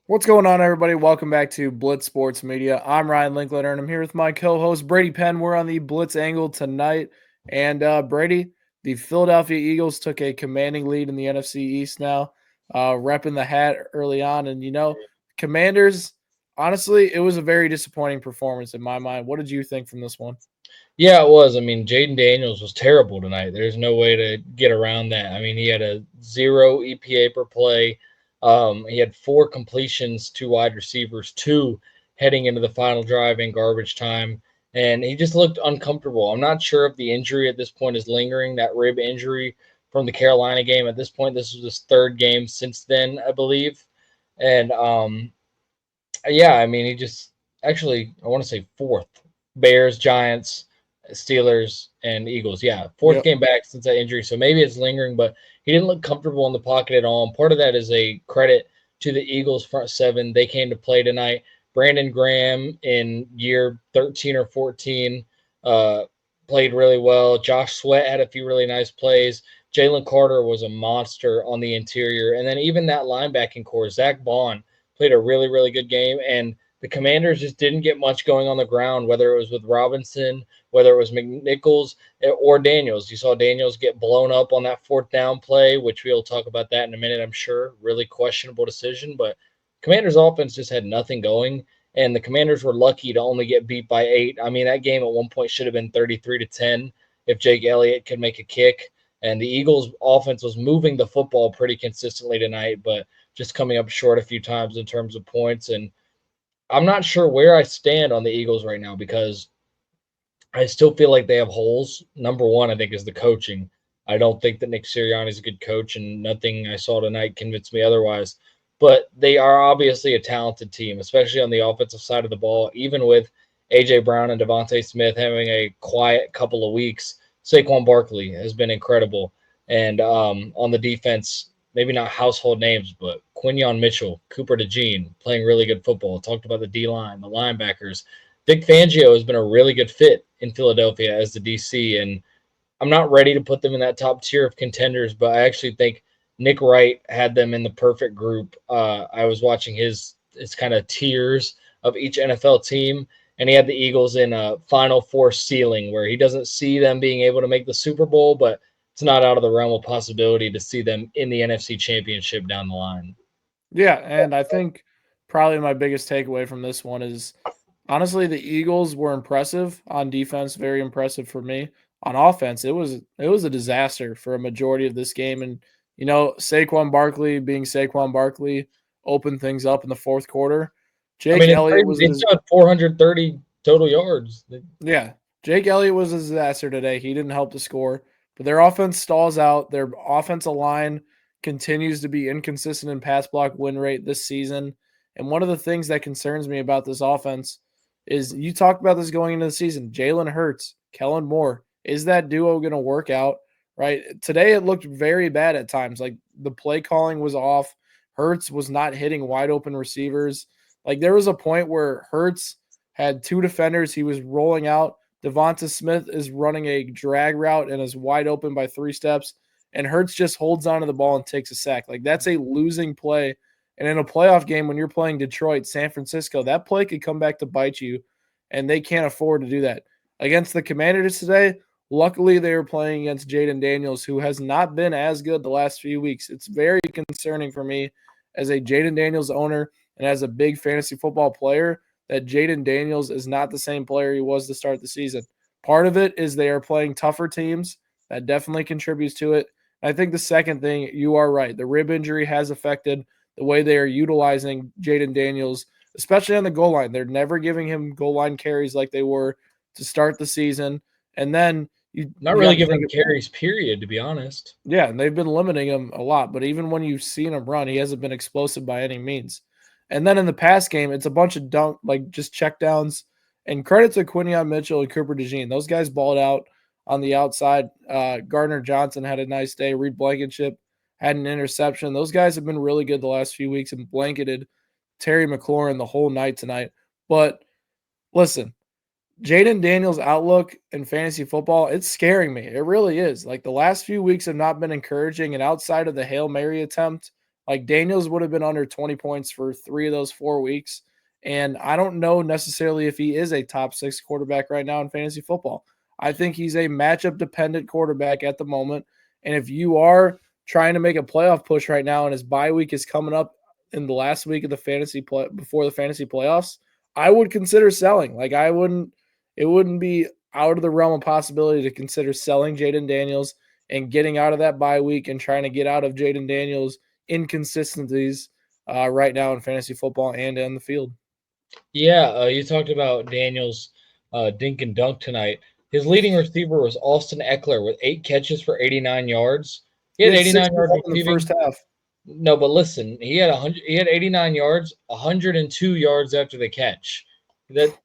What's going on, everybody? Welcome back to Blitz Sports Media. I'm Ryan Linkletter, and I'm here with my co-host Brady Penn. We're on the Blitz angle tonight, and Brady, the Philadelphia Eagles took a commanding lead in the NFC East now, repping the hat early on. And Commanders. Honestly, it was a very disappointing performance in my mind. What did you think from this one? Yeah, it was. I mean, Jaden Daniels was terrible tonight. There's no way to get around that. I mean, he had a 0 EPA per play. He had 4 completions to wide receivers, two heading into the final drive in garbage time, and he just looked uncomfortable. I'm not sure if the injury at this point is lingering, that rib injury from the Carolina game. At this point, this was his third game since then, I believe. And yeah, I mean, he just actually, I want to say fourth. Bears, Giants, Steelers, and Eagles. Yeah, fourth Yep. game back since that injury. So maybe it's lingering, but he didn't look comfortable in the pocket at all. And part of that is a credit to the Eagles front seven. They came to play tonight. Brandon Graham in year 13 or 14 uh, played really well. Josh Sweat had a few really nice plays. Jalen Carter was a monster on the interior. And then even that linebacking core, Zach Bond played a really, really good game. And the Commanders just didn't get much going on the ground, whether it was with Robinson, whether it was McNichols or Daniels. You saw Daniels get blown up on that fourth down play, which we'll talk about that in a minute, I'm sure. Really questionable decision, but Commanders offense just had nothing going. And the Commanders were lucky to only get beat by 8. I mean, that game at one point should have been 33-10 if Jake Elliott could make a kick. And the Eagles' offense was moving the football pretty consistently tonight, but just coming up short a few times in terms of points. And I'm not sure where I stand on the Eagles right now because I still feel like they have holes. Number one, I think, is the coaching. I don't think that Nick Sirianni is a good coach, and nothing I saw tonight convinced me otherwise. But they are obviously a talented team, especially on the offensive side of the ball. Even with AJ Brown and Devontae Smith having a quiet couple of weeks, Saquon Barkley has been incredible. And on the defense, maybe not household names, but Quinyon Mitchell, Cooper DeJean playing really good football. Talked about the D line, the linebackers. Vic Fangio has been a really good fit in Philadelphia as the DC, and I'm not ready to put them in that top tier of contenders, but I actually think Nick Wright had them in the perfect group. I was watching his kind of tiers of each NFL team, and he had the Eagles in a Final Four ceiling where he doesn't see them being able to make the Super Bowl, but it's not out of the realm of possibility to see them in the NFC Championship down the line. Yeah, and I think probably my biggest takeaway from this one is honestly the Eagles were impressive on defense, very impressive for me. On offense, it was a disaster for a majority of this game, and Saquon Barkley being Saquon Barkley opened things up in the fourth quarter. I Jake mean, it's Elliott crazy. was They still had 430 total yards. Yeah, Jake Elliott was a disaster today. He didn't help to score, but their offense stalls out. Their offensive line continues to be inconsistent in pass block win rate this season. And one of the things that concerns me about this offense is you talked about this going into the season. Jalen Hurts, Kellen Moore, is that duo going to work out? Right today, it looked very bad at times. Like the play calling was off. Hurts was not hitting wide open receivers. Like there was a point where Hurts had two defenders. He was rolling out. Devonta Smith is running a drag route and is wide open by 3 steps. And Hurts just holds onto the ball and takes a sack. Like that's a losing play. And in a playoff game, when you're playing Detroit, San Francisco, that play could come back to bite you. And they can't afford to do that. Against the Commanders today, luckily they were playing against Jaden Daniels, who has not been as good the last few weeks. It's very concerning for me as a Jaden Daniels owner and as a big fantasy football player that Jaden Daniels is not the same player he was to start the season. Part of it is they are playing tougher teams. That definitely contributes to it. I think the second thing, you are right. The rib injury has affected the way they are utilizing Jaden Daniels, especially on the goal line. They're never giving him goal line carries like they were to start the season. And then you, Not you really got to giving think, him carries, period, to be honest. yeah, and they've been limiting him a lot. But even when you've seen him run, he hasn't been explosive by any means. And then in the pass game, it's a bunch of dunk, like just check downs. And credit to Quinion Mitchell and Cooper DeJean. Those guys balled out on the outside. Gardner Johnson had a nice day. Reed Blankenship had an interception. Those guys have been really good the last few weeks and blanketed Terry McLaurin the whole night tonight. But listen, Jaden Daniels' outlook in fantasy football, it's scaring me. It really is. Like the last few weeks have not been encouraging. And outside of the Hail Mary attempt Like Daniels would have been under 20 points for 3 of those 4 weeks. And I don't know necessarily if he is a top 6 quarterback right now in fantasy football. I think he's a matchup dependent quarterback at the moment. And if you are trying to make a playoff push right now and his bye week is coming up in the last week of the fantasy play before the fantasy playoffs, I would consider selling. Like it wouldn't be out of the realm of possibility to consider selling Jaden Daniels and getting out of that bye week and trying to get out of Jaden Daniels' inconsistencies right now in fantasy football and in the field. Yeah, you talked about Daniels' dink and dunk tonight. His leading receiver was Austin Eckler with 8 catches for 89 yards. He He had had 89 yards 61 in the receiving. first half. No, but listen, he had 100. He had 89 yards, 102 yards after the catch. That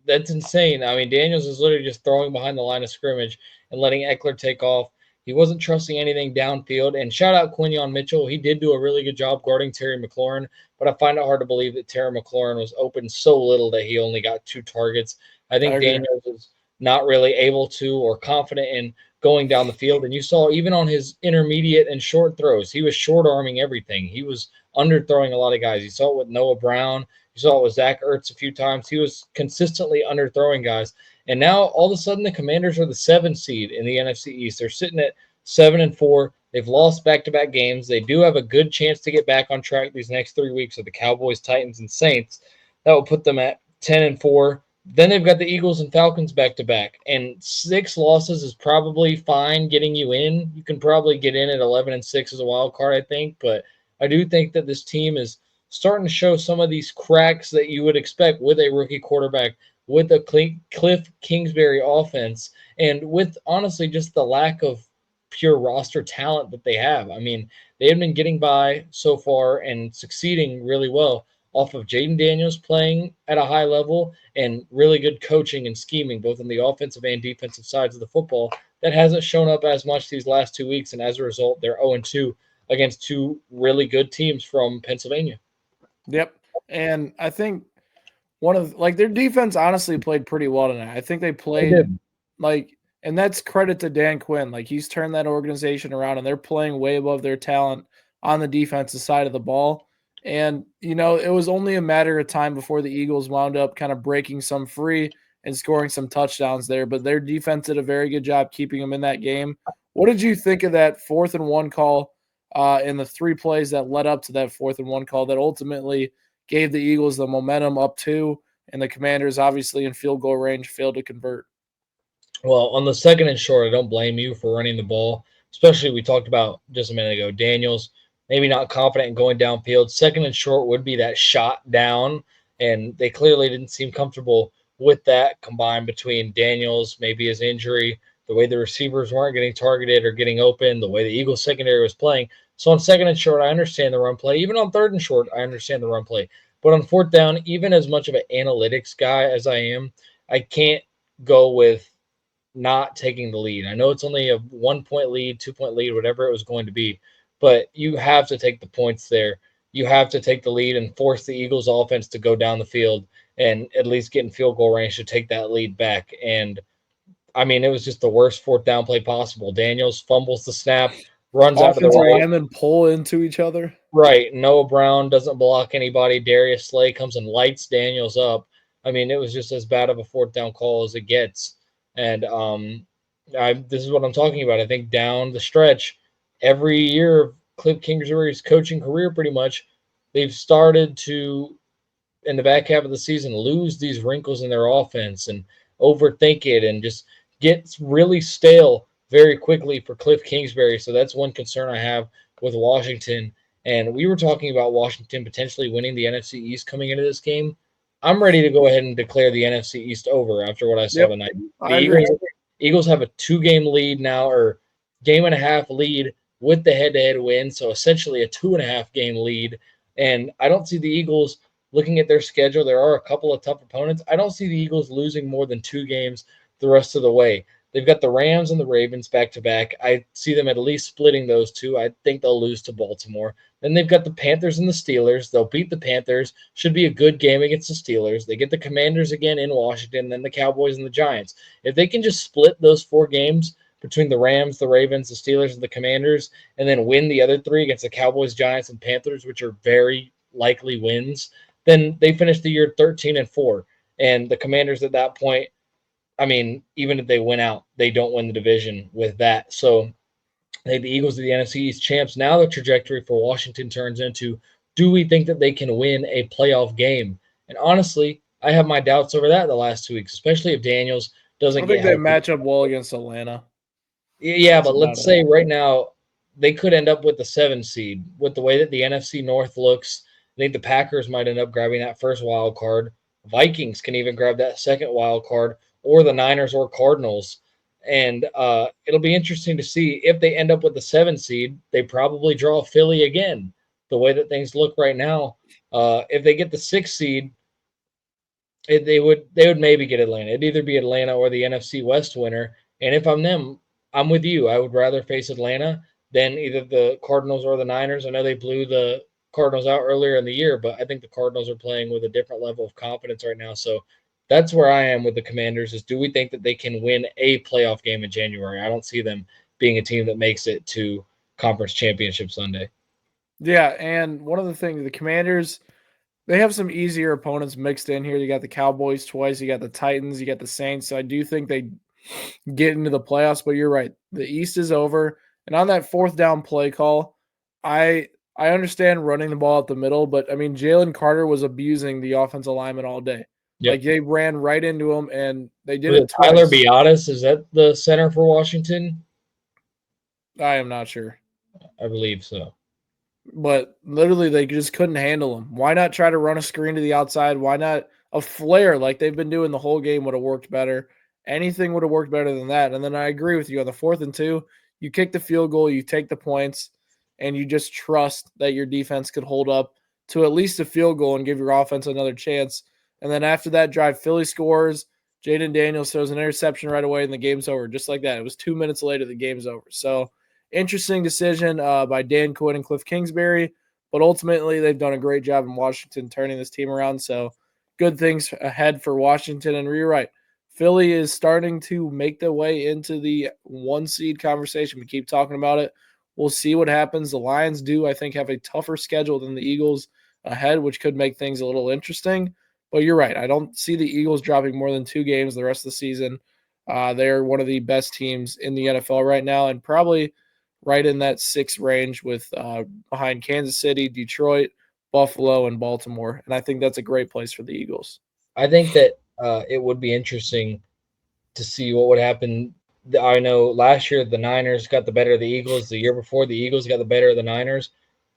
that's insane. I mean, Daniels is literally just throwing behind the line of scrimmage and letting Eckler take off. He wasn't trusting anything downfield. And shout out Quinion Mitchell. He did do a really good job guarding Terry McLaurin, but I find it hard to believe that Terry McLaurin was open so little that he only got 2 targets. I I think agree. Daniels is not really able to or confident in going down the field. And you saw even on his intermediate and short throws, he was short arming everything. He was underthrowing a lot of guys. You saw it with Noah Brown. You saw it with Zach Ertz a few times. He was consistently underthrowing guys. And now all of a sudden the Commanders are the 7 seed in the NFC East. They're sitting at 7-4. They've lost back-to-back games. They do have a good chance to get back on track these next 3 weeks with the Cowboys, Titans, and Saints. That will put them at 10-4. Then they've got the Eagles and Falcons back to back. And 6 losses is probably fine getting you in. You can probably get in at 11-6 as a wild card, I think. But I do think that this team is starting to show some of these cracks that you would expect with a rookie quarterback, with a Cliff Kingsbury offense, and with honestly just the lack of pure roster talent that they have. I mean, they have been getting by so far and succeeding really well off of Jaden Daniels playing at a high level and really good coaching and scheming, both on the offensive and defensive sides of the football. That hasn't shown up as much these last 2 weeks, and as a result, they're 0-2 against 2 really good teams from Pennsylvania. Yep. And I think one of like their defense honestly played pretty well tonight. I think they They played did. like, and that's credit to Dan Quinn. Like he's turned that organization around and they're playing way above their talent on the defensive side of the ball. And, it was only a matter of time before the Eagles wound up kind of breaking some free and scoring some touchdowns there. But their defense did a very good job keeping them in that game. What did you think of that 4th-and-1 call and the 3 plays that led up to that 4th-and-1 call that ultimately gave the Eagles the momentum up 2, and the Commanders, obviously in field goal range, failed to convert? Well, on the 2nd and short, I don't blame you for running the ball, especially we talked about just a minute ago. Daniels, maybe not confident in going downfield. 2nd and short would be that shot down, and they clearly didn't seem comfortable with that combined between Daniels, maybe his injury, the way the receivers weren't getting targeted or getting open, the way the Eagles secondary was playing. So on 2nd and short, I understand the run play. Even on 3rd and short, I understand the run play. But on 4th down, even as much of an analytics guy as I am, I can't go with not taking the lead. I know it's only a 1 point lead, 2 point lead, whatever it was going to be, but you have to take the points there. You have to take the lead and force the Eagles offense to go down the field and at least get in field goal range to take that lead back. And I mean, it was just the worst 4th down play possible. Daniels fumbles the snap, runs out to the Offensive right. linemen pull into each other. Right. Noah Brown doesn't block anybody. Darius Slay comes and lights Daniels up. I mean, it was just as bad of a 4th down call as it gets. And this is what I'm talking about. I think down the stretch, every year of Cliff Kingsbury's coaching career, pretty much, they've started to, in the back half of the season, lose these wrinkles in their offense and overthink it and just get really stale very quickly for Cliff Kingsbury. So that's one concern I have with Washington. And we were talking about Washington potentially winning the NFC East coming into this game. I'm ready to go ahead and declare the NFC East over after what I saw Yep, tonight. The I agree. Eagles have a 2 game lead now, or game and a half lead with the head-to-head win, so essentially a 2.5 game lead. And I don't see the Eagles looking at their schedule. There are a couple of tough opponents. I don't see the Eagles losing more than 2 games the rest of the way. They've got the Rams and the Ravens back to back. I see them at least splitting those two. I think they'll lose to Baltimore. Then they've got the Panthers and the Steelers. They'll beat the Panthers. Should be a good game against the Steelers. They get the Commanders again in Washington, then the Cowboys and the Giants. If they can just split those 4 games between the Rams, the Ravens, the Steelers, and the Commanders, and then win the other three against the Cowboys, Giants, and Panthers, which are very likely wins, then they finish the year 13-4. And the Commanders at that point, I mean, even if they win out, they don't win the division with that. So I think the Eagles are the NFC East champs. Now the trajectory for Washington turns into, do we think that they can win a playoff game? And honestly, I have my doubts over that the last 2 weeks, especially if Daniels I doesn't get think they healthy. match up well against Atlanta. Yeah, That's but about let's it. say right now they could end up with the 7 seed with the way that the NFC North looks. I think the Packers might end up grabbing that first wild card. Vikings can even grab that second wild card, or the Niners or Cardinals. And it'll be interesting to see if they end up with the 7 seed. They probably draw Philly again, the way that things look right now. If they get the 6 seed, they would maybe get Atlanta. It'd either be Atlanta or the NFC West winner. And if I'm them, I'm with you. I would rather face Atlanta than either the Cardinals or the Niners. I know they blew the Cardinals out earlier in the year, but I think the Cardinals are playing with a different level of confidence right now. So that's where I am with the Commanders. Is do we think that they can win a playoff game in January? I don't see them being a team that makes it to Conference Championship Sunday. Yeah, and one of the things, the Commanders, they have some easier opponents mixed in here. You got the Cowboys twice, you got the Titans, you got the Saints. So I do think they get into the playoffs, but you're right. The East is over. And on that fourth down play call, I I understand running the ball up the middle, but I mean Jalen Carter was abusing the offensive lineman all day. Yep. Like they ran right into him and they did Was it it Tyler twice. Biotis? Is that the center for Washington? I am not sure. I believe so. But literally they just couldn't handle him. Why not try to run a screen to the outside? Why not a flare like they've been doing the whole game would have worked better. Anything would have worked better than that. And then I agree with you on the 4th and 2, you kick the field goal, you take the points, and you just trust that your defense could hold up to at least a field goal and give your offense another chance. And then after that drive, Philly scores. Jaden Daniels throws an interception right away, and the game's over. Just like that. It was 2 minutes later, the game's over. So interesting decision by Dan Quinn and Cliff Kingsbury, but ultimately they've done a great job in Washington turning this team around. So good things ahead for Washington. And you're right, Philly is starting to make their way into the 1 seed conversation. We keep talking about it. We'll see what happens. The Lions do, I think, have a tougher schedule than the Eagles ahead, which could make things a little interesting. But you're right. I don't see the Eagles dropping more than 2 games the rest of the season. They're one of the best teams in the NFL right now, and probably right in that 6 range with behind Kansas City, Detroit, Buffalo, and Baltimore. And I think that's a great place for the Eagles. I think that it would be interesting to see what would happen. I know last year the Niners got the better of the Eagles. The year before, the Eagles got the better of the Niners.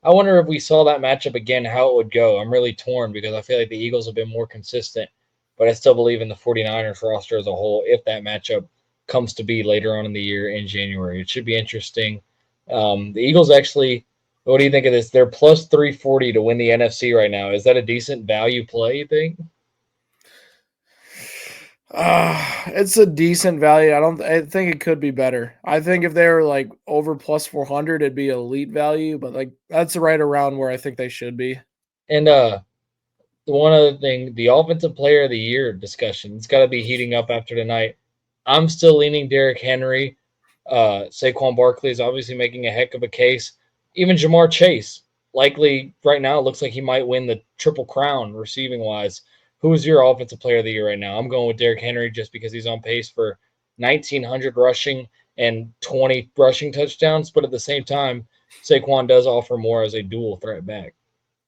I wonder if we saw that matchup again, how it would go. I'm really torn because I feel like the Eagles have been more consistent, but I still believe in the 49ers roster as a whole if that matchup comes to be later on in the year in January. It should be interesting. The Eagles actually, what do you think of this? They're plus 340 to win the NFC right now. Is that a decent value play, you think? It's a decent value. I think it could be better. I think if they were like over plus 400, it'd be elite value, but like that's right around where I think they should be. And one other thing, the offensive player of the year discussion, it's got to be heating up after tonight. I'm still leaning Derrick Henry. Saquon Barkley is obviously making a heck of a case. Even Jamar Chase, likely right now, it looks like he might win the triple crown receiving wise. Who is your offensive player of the year right now? I'm going with Derrick Henry just because he's on pace for 1,900 rushing and 20 rushing touchdowns. But at the same time, Saquon does offer more as a dual threat back.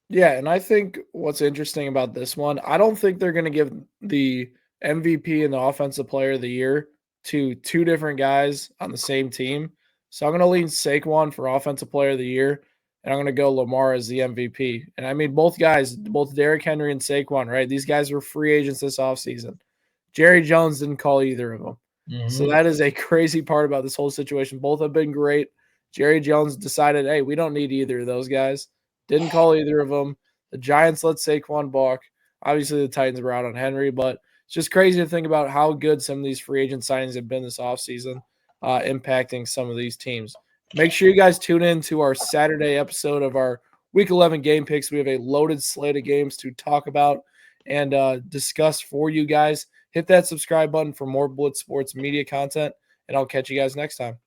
Yeah, and I think what's interesting about this one, I don't think they're going to give the MVP and the offensive player of the year to 2 different guys on the same team. So I'm going to lean Saquon for offensive player of the year, and I'm going to go Lamar as the MVP. And I mean, both guys, both Derrick Henry and Saquon, right? These guys were free agents this offseason. Jerry Jones didn't call either of them. So Mm-hmm. that is a crazy part about this whole situation. Both have been great. Jerry Jones decided, hey, we don't need either of those guys. Didn't call either of them. The Giants let Saquon walk. Obviously, the Titans were out on Henry, but it's just crazy to think about how good some of these free agent signings have been this offseason, impacting some of these teams. Make sure you guys tune in to our Saturday episode of our Week 11 game picks. We have a loaded slate of games to talk about and discuss for you guys. Hit that subscribe button for more Blitz Sports media content. and I'll catch you guys next time.